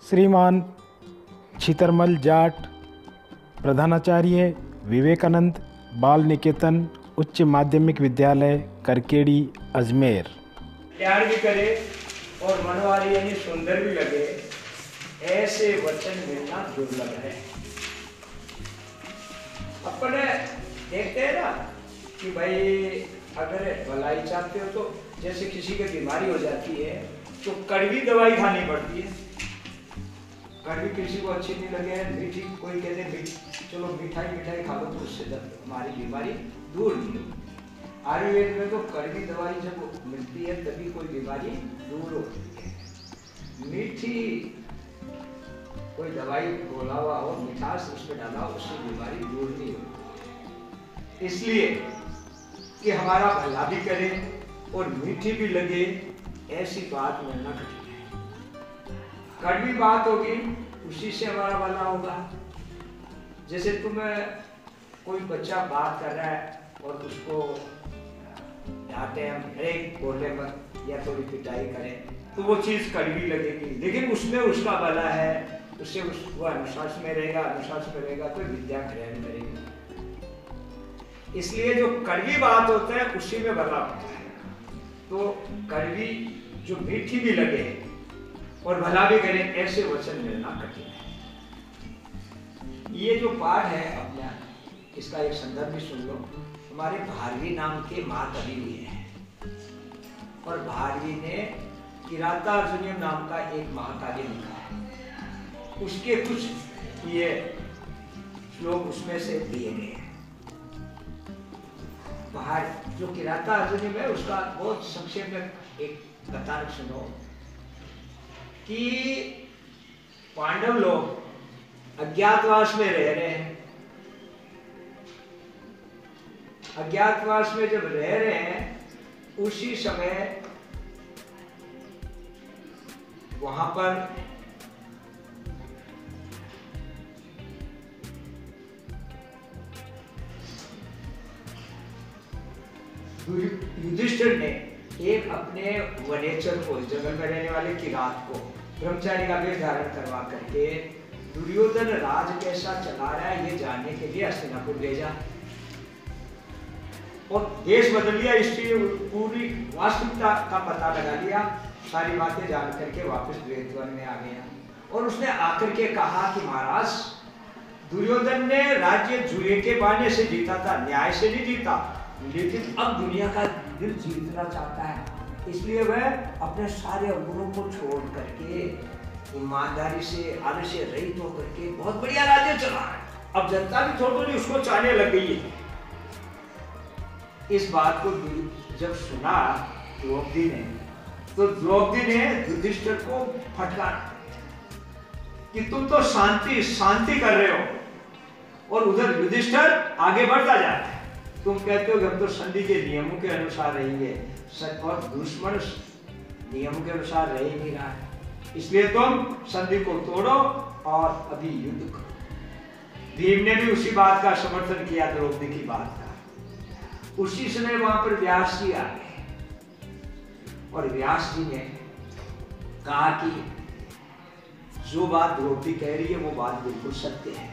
श्रीमान छितरमल जाट, प्रधानाचार्य विवेकानंद बाल निकेतन उच्च माध्यमिक विद्यालय करकेड़ी अजमेर। प्यार भी करे और मनवारी यानी सुंदर भी लगे, ऐसे वचन मिलना दुर्लभ है। अपने देखते हैं ना कि भाई अगर भलाई चाहते हो तो जैसे किसी की बीमारी हो जाती है तो कड़वी दवाई खानी पड़ती है। कड़वी किसी को अच्छी नहीं लगे, मीठी कोई कहते चलो मिठाई खा लो तो उससे हमारी बीमारी दूर नहीं होगी। आयुर्वेद में तो कड़वी दवाई जब मिलती है तभी कोई बीमारी दूर होती है। मीठी कोई दवाई घोला हुआ हो, मिठास उसमें डाला हो, उससे बीमारी दूर नहीं होती। इसलिए कि हमारा भला भी करे और मीठी भी लगे, ऐसी बात मिलना कठिन है। कड़वी बात होगी उसी से हमारा भला होगा। जैसे तुम्हें कोई बच्चा बात कर रहा है और उसको डांटे हम एक बोलने पर या थोड़ी पिटाई करें तो वो चीज कड़वी लगेगी, लेकिन उसमें उसका भला है, उससे वो अनुशासन में रहेगा तो विद्या ग्रहण करेगी। इसलिए जो कड़वी बात होता है उसी में भला होता है। तो कड़वी जो मीठी भी लगे और भला भी करे, ऐसे वचन मिलना कठिन है। ये जो पाठ है अपना, इसका एक संदर्भ भी सुन लो। हमारे भारवी नाम के महाकवि भी हैं और भारवी ने किरातार्जुनीयम नाम का एक महाकाव्य लिखा है। उसके कुछ ये श्लोक उसमें से दिए गए हैं। बाहर जो किरातार्जुनीयम है उसका बहुत संक्षेप में एक कथानक सुनो कि पांडव लोग अज्ञातवास में रह रहे हैं। अज्ञातवास में जब रह रहे हैं उसी समय वहां पर युधिष्ठिर ने एक अपने वनेचर को, जंगल में रहने वाले किरात को ब्रह्मचारी का वेश धारण करवा करके दुर्योधन राज कैसा चला रहा है ये जानने के लिए हस्तिनापुर भेजा और देश बदल लिया। इसलिए पूरी वास्तविकता का पता लगा लिया, सारी बातें जान करके वापस द्वैतवन में आ गया और उसने आकर के कहा कि महाराज दुर्योधन ने राज्य जुए के बहाने से जीता था, न्याय से नहीं जीता, लेकिन अब दुनिया का दिल जीतना चाहता है। इसलिए वह अपने सारे अवगुणों को छोड़ करके ईमानदारी से, आदर से रहित होकर के बहुत बढ़िया राज्य चला है। अब जनता भी थोड़ी उसको चाहने लग गई है। इस बात को जब सुना द्रौपदी ने तो द्रौपदी ने युधिष्ठिर को फटकारा कि तुम तो शांति कर रहे हो और उधर युधिष्ठिर आगे बढ़ता जा रहा है। तुम कहते हो कि हम तो संधि के नियमों के अनुसार रहेंगे, और दुश्मन नियमों के अनुसार रह ही नहीं रहा है, इसलिए तुम संधि को तोड़ो और अभी युद्ध करो। भीम ने भी उसी बात का समर्थन किया, द्रौपदी की बात का। उसी समय वहां पर व्यास जी आ गए और व्यास जी ने कहा कि जो बात द्रौपदी कह रही है वो बात बिल्कुल सत्य है,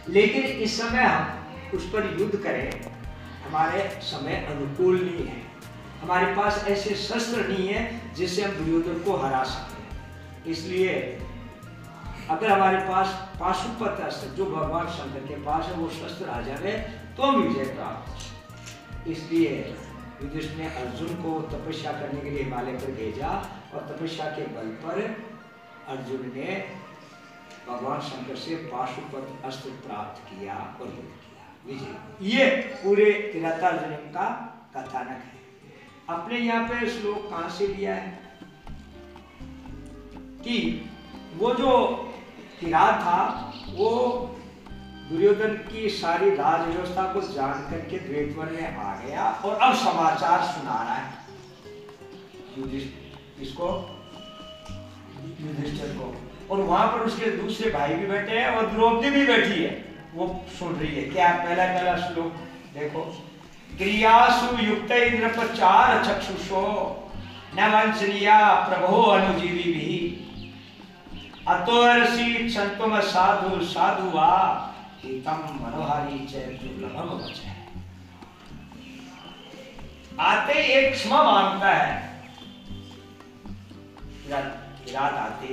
लेकिन इस समय हम उस पर युद्ध करें हमारे समय अनुकूल नहीं है। हमारे पास ऐसे शस्त्र नहीं है जिससे हम दुर्योधन को हरा सकें। इसलिए अगर हमारे पास पाशुपत अस्त्र जो भगवान शंकर के पास है वो शस्त्र आ जाए तो हम विजय प्राप्त। इसलिए युधिष्ठिर ने अर्जुन को तपस्या करने के लिए हिमालय पर भेजा और तपस्या के बल पर अर्जुन ने भगवान शंकर से पाशुपत अस्त्र प्राप्त किया और युद्ध किया, विजय। ये पूरे किरातार्जुनीयम का कथानक है। अपने यहाँ पे श्लोक कहां से लिया है कि वो जो किरात था वो दुर्योधन की सारी राज व्यवस्था को जान करके द्वैतवन में आ गया और अब समाचार सुना रहा है इसको, युधिष्ठिर को। और वहां पर उसके दूसरे भाई भी बैठे हैं और द्रौपदी भी बैठी है, वो सुन रही है। क्या पहला श्लोक देखो, क्रियासु युक्त इंद्रपचार चक्षुषो न वंचनीया प्रभो अनुजीवी भी। अतोरसी क्षंतुम साधु साधुआ हितम मनोहारी च दुर्लभम वचः। आते एक क्षमा मांगता है, रात आते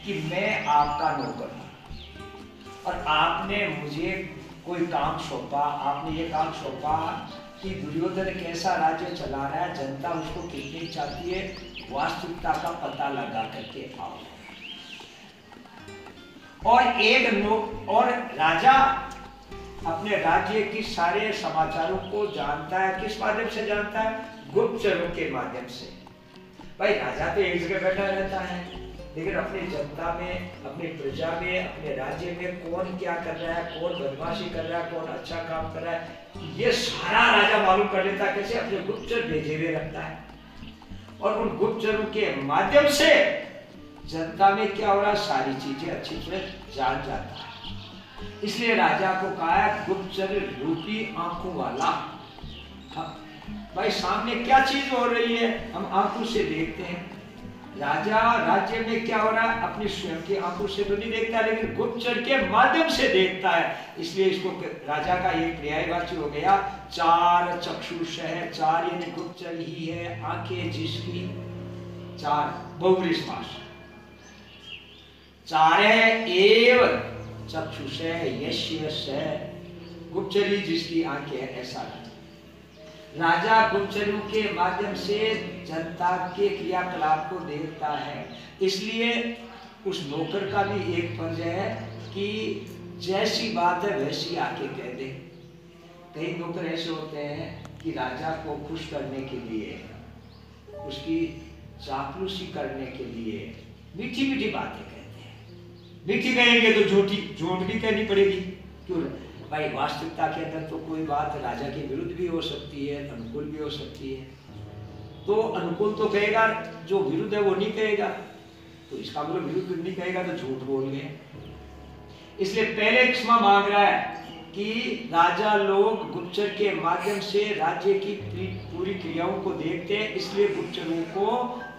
कि मैं आपका नौकर हूं और आपने मुझे कोई काम सौंपा, आपने ये काम सौंपा कि दुर्योधन कैसा राज्य चला रहा है, जनता उसको कितनी चाहती है, वास्तविकता का पता लगा करके आओ। और राजा अपने राज्य की सारे समाचारों को जानता है। किस माध्यम से जानता है? गुप्तचरों के माध्यम से। भाई राजा तो एक जगह बैठा रहता है, लेकिन अपनी जनता में, अपनी प्रजा में, अपने राज्य में कौन क्या कर रहा है, कौन बदमाशी कर रहा है, कौन अच्छा काम कर रहा है, ये सारा राजा मालूम कर लेता है। कैसे? अपने गुप्तचर भेजे हुए रखता है और उन गुप्तचरों के माध्यम से जनता में क्या हो रहा है सारी चीजें अच्छी तरह जान जाता है। इसलिए राजा को कहा है गुप्तचर रूपी आंखों वाला। भाई सामने क्या चीज हो रही है हम आंखों से देखते हैं। राजा राज्य में क्या हो रहा है अपनी स्वयं की आंखों से तो नहीं देखता, लेकिन गुप्तचर के माध्यम से देखता है। इसलिए इसको राजा का एक पर्यायवाची हो गया, चार चक्षुष है। चार यानी गुप्तचर ही है, आंखें जिसकी, चार बहुव्रीहि समास। चार है एव चक्षुष है, यस्य गुप्तचरी जिसकी आंखें है, ऐसा राजा गुप्तचरों के माध्यम से जनता के क्रियाकलाप को देखता है। इसलिए उस नौकर का भी एक फर्ज है कि जैसी बात है वैसी आके कह दे। कई नौकर ऐसे होते हैं कि राजा को खुश करने के लिए, उसकी चापलूसी करने के लिए मीठी मीठी बातें कहते हैं। मीठी कहेंगे तो झूठ भी कहनी पड़ेगी। क्यों भाई? वास्तविकता के अंदर तो कोई बात राजा के विरुद्ध भी हो सकती है, अनुकूल भी हो सकती है। तो अनुकूल तो कहेगा, जो विरुद्ध है वो नहीं कहेगा। तो इसका मतलब विरुद्ध नहीं कहेगा तो झूठ बोल गए। इसलिए पहले क्षमा मांग रहा है कि राजा लोग गुप्तचर के माध्यम से राज्य की पूरी क्रियाओं को देखते हैं। इसलिए गुप्तचरों को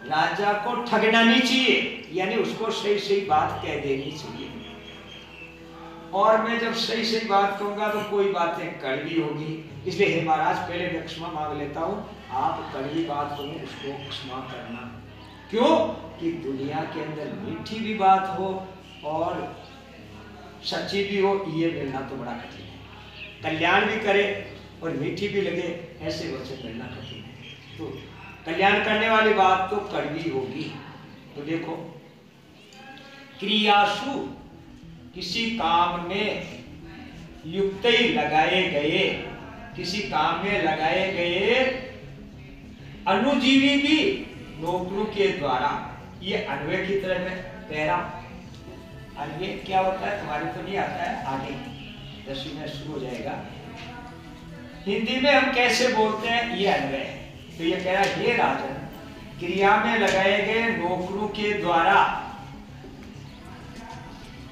राजा को ठगना नहीं चाहिए, यानी उसको सही सही बात कह देनी चाहिए। और मैं जब सही सही बात कहूंगा तो कोई बातें कड़वी होगी। इसलिए हे महाराज पहले मैं क्षमा मांग लेता हूँ, आप कड़वी बात करो उसको क्षमा करना। क्यों? कि दुनिया के अंदर मीठी भी बात हो और सच्ची भी हो, ये मिलना तो बड़ा कठिन है। कल्याण भी करे और मीठी भी लगे, ऐसे वचन मिलना कठिन है। तो कल्याण करने वाली बात तो कड़वी होगी। तो देखो, क्रियासु किसी काम में युक्त ही लगाए गए, किसी काम में लगाए गए अनुजीवी भी नौकरों के द्वारा, ये अन्वय की तरह में पहरा। अन्वय क्या होता है तुम्हारे तो नहीं आता है, आगे 10वीं में शुरू हो जाएगा। हिंदी में हम कैसे बोलते हैं, ये अन्वय है। तो ये कह रहा है हे राजन, क्रिया में लगाए गए नौकरों के द्वारा,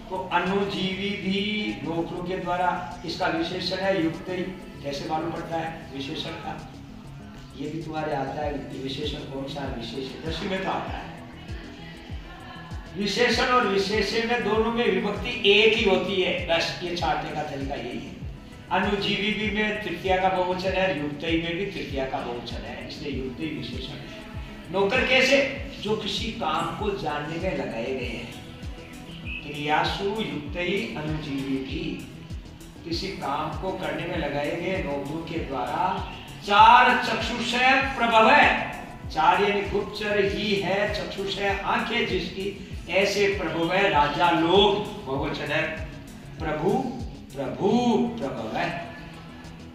तो अनुजीवी भी नौकरों के द्वारा, इसका विशेषण है युक्त ही। कैसे मालूम पड़ता है विशेषण का? ये भी तुम्हारे आता है विशेषण कौन सा? विशेषण 10वीं में तो आता है। विशेषण और विशेषण में दोनों में विभक्ति एक ही होती है, बस ये छाटने का तरीका यही है। अनुजीवी भी में तृतीया का बहुवचन है, युक्त ही में भी तृतीया का बहुवचन है, इसलिए युक्त ही विशेषण है। नौकर कैसे? जो किसी काम को जानने में लगाए गए हैं। क्रियासु युक्त ही अनुजीवी भी, किसी काम को करने में लगाए गए नौकरों के द्वारा। चार चक्षुष है, प्रभव है। चार यानी गुप्तचर ही है, चक्षुष है आंखें जिसकी, ऐसे प्रभु है राजा लोग, बहुवचन है प्रभु, प्रभु प्रभव है।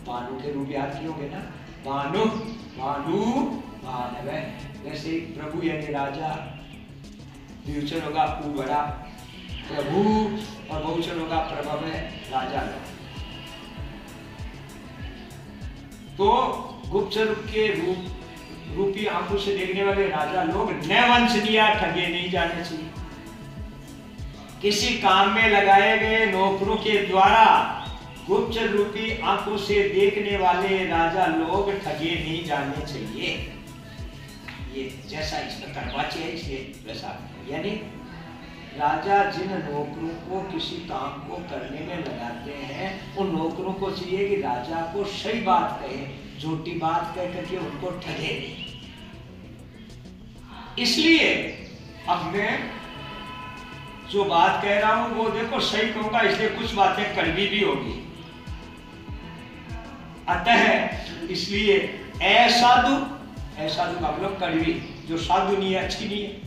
भानु के रूप याद किए होंगे ना, भानु भानु भानव है। वैसे प्रभु यानी राजा, द्विवचन होगा बड़ा प्रभु और बहुवचन होगा प्रभव है राजा लोग। तो गुप्तचर के रूपी आंखों से देखने वाले राजा लोग नैवंचनीय, ठगे नहीं जाने चाहिए। किसी काम में लगाए गए नौकरों के द्वारा गुप्तचर रूपी आंखों से देखने वाले राजा लोग ठगे नहीं जाने चाहिए। ये जैसा इसका कर्मवाच्य है इसलिए वैसा, यानी राजा जिन नौकरों को किसी काम को करने में लगाते हैं, उन नौकरों को चाहिए कि राजा को सही बात कहे, झूठी बात कह करके उनको ठगे नहीं। इसलिए अब मैं जो बात कह रहा हूं वो देखो सही कहूंगा, इसलिए कुछ बातें कड़वी भी होगी। अतः इसलिए असाधु का मतलब कड़वी, जो साधु नहीं है, अच्छी नहीं है,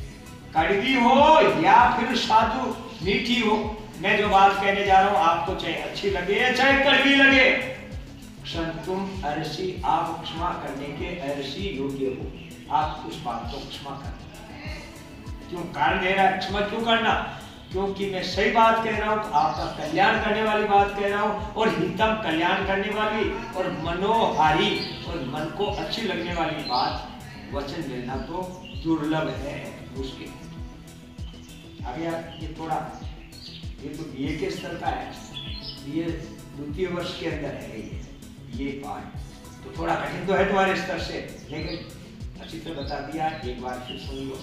कड़वी हो या फिर साधु मीठी हो। मैं जो बात कहने जा रहा हूं आपको चाहे अच्छी लगे चाहे कड़वी लगे, तुम अरसी, आप क्षमा करने के अरसी योग्य हो। आप उस बात को क्षमा करना, क्यों कारण दे रहा है, क्षमा क्यों करना? क्योंकि मैं सही बात कह रहा हूं, आपका कल्याण करने वाली बात कह रहा हूं, और हितम कल्याण करने वाली और मनोहारी और मन को अच्छी लगने वाली बात वचन मिलना तो दुर्लभ है, मुश्किल। अभी ये थोड़ा, ये तो बीए के स्तर का है, ये द्वितीय वर्ष के अंदर है ये पाठ, तो थोड़ा कठिन तो है तुम्हारे स्तर से, लेकिन अच्छी तरह बता दिया। एक बार फिर सुन लो।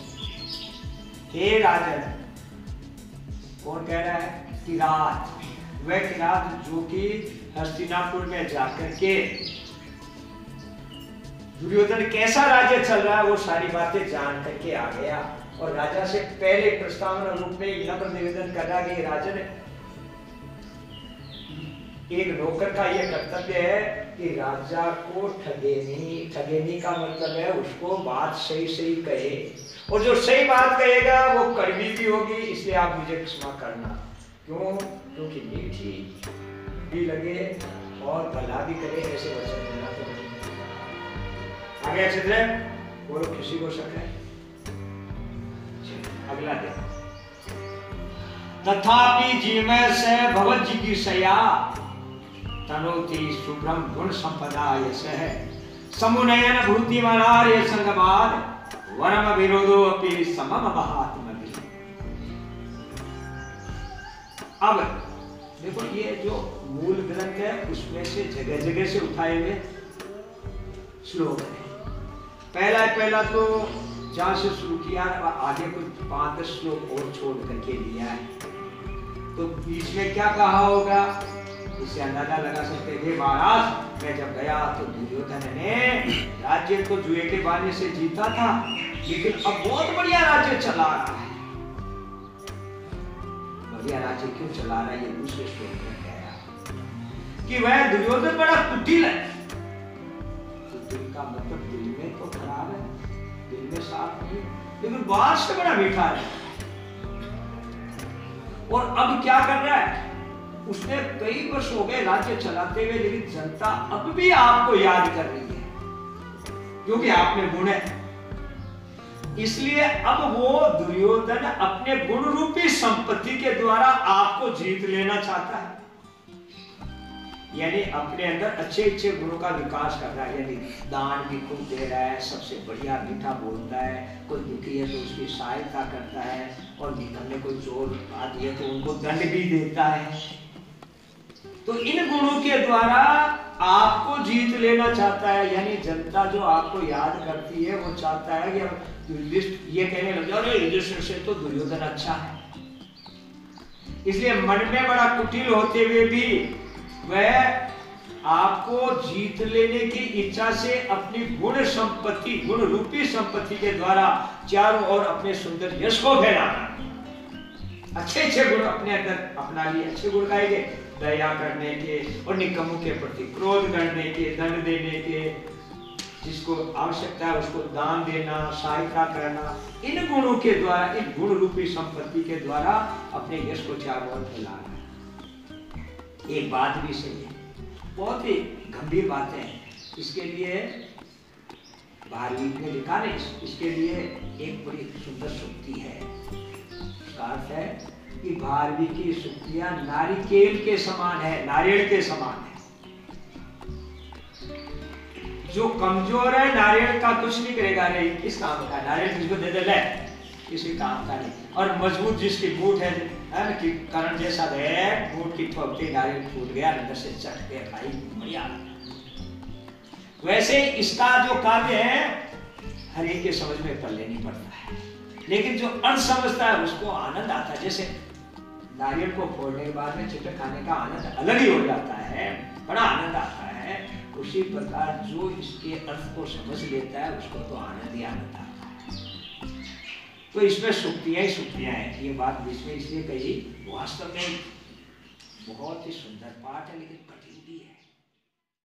हे राजन, कौन कह रहा है? किरात, वह किरात जो कि हस्तिनापुर में जाकर के दुर्योधन कैसा राज्य चल रहा है वो सारी बातें जान करके आ गया, और राजा से पहले प्रस्तावना रूप में नम्र निवेदन कर रहा कि राजन, एक नौकर का यह कर्तव्य है कि राजा को ठगे नहीं। ठगेनी का मतलब है उसको बात सही सही कहे, और जो सही बात कहेगा वो कड़वी भी होगी, इसलिए आप मुझे क्षमा करना। क्यों? क्योंकि मीठी भी लगे और भला भी करे, ऐसे वचन देना तो नहीं। आगे अच्छे से बोलो, किसी को शक है? अगला दिन, तथापि जीव से भगवत जी की सया तनोति शुभ्रम गुण संपदा यशः समुनयन भूति मनार्य संगमाद वरम विरोधो अपि समम महात्मति। अब देखो, ये जो मूल ग्रंथ है उसमें से जगह जगह से उठाए हुए श्लोक है। पहला तो जहां से शुरू किया, आगे कुछ 5-10 श्लोक और छोड़ करके लिया है, तो बीच में क्या कहा होगा इससे अंदाजा लगा सकते हैं। महाराज, मैं जब गया तो दुर्योधन ने राज्य को जुए के बहाने से जीता था, लेकिन अब बहुत बढ़िया राज्य चला रहा है। बढ़िया राज्य क्यों चला रहा है, ये दूसरे श्लोक में कह रहा कि वह दुर्योधन बड़ा कुटिल है। कुटिल का मतलब दिल में तो खराब है, दिल में साफ नहीं, लेकिन बात से बड़ा मीठा है। और अब क्या कर रहा है, उसने कई वर्ष हो गए राज्य चलाते हुए, लेकिन जनता अब भी आपको याद कर रही है क्योंकि आप में गुण है। इसलिए अब वो दुर्योधन अपने गुण रूपी संपत्ति के द्वारा आपको जीत लेना चाहता है, यानी अपने अंदर अच्छे अच्छे गुणों का विकास कर रहा है। यानी दान भी खूब दे रहा है, सबसे बढ़िया मीठा बोलता है, कोई दुखी है तो उसकी सहायता करता है, और निकल में कोई चोर आदि है तो उनको दंड भी देता है। तो इन गुणों के द्वारा आपको जीत लेना चाहता है, यानी जनता जो आपको याद करती है वो चाहता है कि ये कहने लग जाओ, अरे युधिष्ठिर से तो दुर्योधन अच्छा है। इसलिए मन में बड़ा कुटिल होते हुए भी वह आपको जीत लेने की इच्छा से अपनी गुण संपत्ति, गुण रूपी संपत्ति के द्वारा चारों ओर अपने सुंदर यश को फैलाना। अच्छे अच्छे गुण अपने अंदर अपना लिए। अच्छे गुण गाएंगे, दया करने के और निकम्मों के प्रति क्रोध करने के, दंड देने के, जिसको आवश्यकता है उसको दान देना, सहायता करना। इन गुणों के द्वारा, इन गुण रूपी संपत्ति के द्वारा अपने यश को चारों ओर फैलाना। एक बात भी सही है, बहुत ही गंभीर बात है। इसके लिए भारवीर ने लिखा नहीं, इसके लिए एक बड़ी सुंदर सूक्ति है। उसका अर्थ है कि भारवी की सूक्तियां नारिकेल के समान है, नारियल के समान है। जो कमजोर है नारियल का कुछ नहीं करेगा, नहीं किस काम का, नारियल किसको दे दे ले, किसी काम का नहीं। और मजबूत जिसकी बूट है कि करण जैसा है, बूट की ठोकते नारियल फूट गया, अंदर से चट के खाई, बढ़िया। वैसे इसका जो कार्य है हर एक के समझ में पल्ले नहीं पड़ता है। लेकिन जो अर्थ समझता है उसको आनंद आता है। जैसे नारियल को फोड़ने के बाद में चित्र खाने का आनंद अलग ही हो जाता है, बड़ा आनंद आता है। उसी प्रकार जो इसके अर्थ को समझ लेता है उसको तो आनंद ही आनंद आता है। तो इसमें सुक्तियां ही सुक्तियां हैं। ये बात बीच में इसलिए कही, वास्तव में बहुत ही सुंदर पाठ है लेकिन कठिन भी है।